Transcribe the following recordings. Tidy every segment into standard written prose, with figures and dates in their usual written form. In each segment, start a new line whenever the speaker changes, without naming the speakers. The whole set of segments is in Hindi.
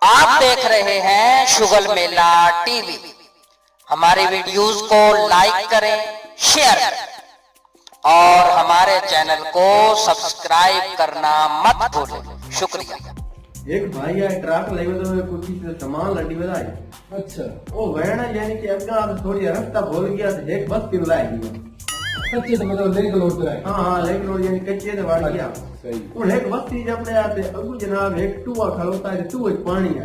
आप देख रहे हैं शुगल मेला टीवी। हमारे वीडियोस को लाइक करें, शेयर करें और हमारे चैनल को सब्सक्राइब करना मत भूलें। शुक्रिया।
एक भाई है ट्रक ले तो कुछ सामान लड्डी बधाई।
अच्छा
वो वैन यानी कि अगा थोड़ी रास्ता भूल गया तो एक बस की लाएगी।
कच्चे तो मतलब लेक लोड पे
हाँ लेक रोड यानी कच्चे तो वाड़ गया।
सही।
और एक बस्ती जब ले आते अबू जनाब एक टूआ खड़ोता है टूए पानी है।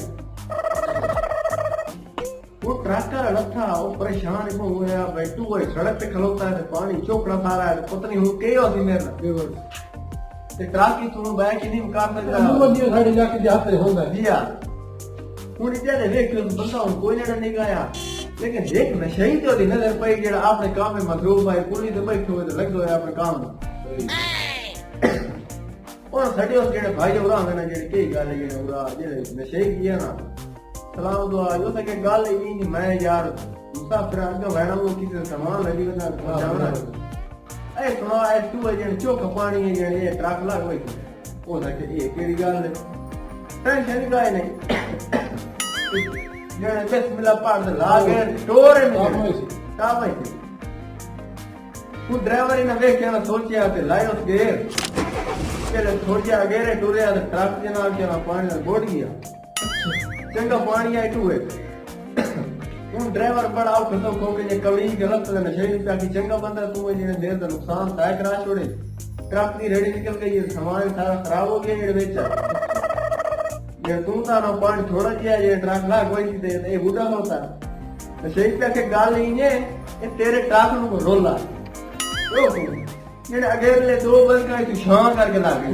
वो ट्रैक्टर लथा वो परेशान को हुआ भाई टूए सड़क पे खड़ोता है पानी चोकड़ा सारा है पता नहीं हूँ के होती मेरा ते ट्रक की तू बैग की नहीं मुकाम कर
वो दियो साड़ी जाके जाते होगा
जी यार हूँ इतने देख बंदा हूँ कोई नहीं गया लेकिन देख नशे ही तो नजर पाई जेड़ा आपने काम में मसरूफ है कुली ते बैठे हुए तो लग दो अपने काम में और सटे उस जेड़े भाई उरा ना जेड़े की गल है जेड़े उरा जेड़े नशे किया ना सलाम दुआ जो सके गल ही नहीं मैं यार मुसाफिर आगे वैणा वो किसी सामान लगी बना जावना ए सुनो ए तू है जेड़े चोक पानी है जेड़े ट्रक लग गई हो सके ये केड़ी गल है टेंशन का नहीं जेड़े बिस्मिल्लाह पढ़ लागे टोरे में का भाई वो ड्राइवर ने देख के ना सोचा कि लायो उस गेर पहले थोड़ी आगे रे टूरे आ ट्रक के नाल के ना पानी में बोड़ गया चंगा पानी आई टूए वो ड्राइवर बड़ा आउ खतो खो के कवड़ी गलत तो नशे में प्या की चंगा बंदा तू जेने देर दा नुकसान तय करा छोड़े ट्रक की रेडी निकल गई सामान सारा खराब हो गया जेड़े बेचा ये तू ता ना पानी थोड़ा जिया ये ट्रक ला कोई सी दे ये बुढ़ा होता तो सही पे के गाल नहीं है ये तेरे ट्रक नु रोला ओ ये अगेले दो बस का तू शां करके ला गई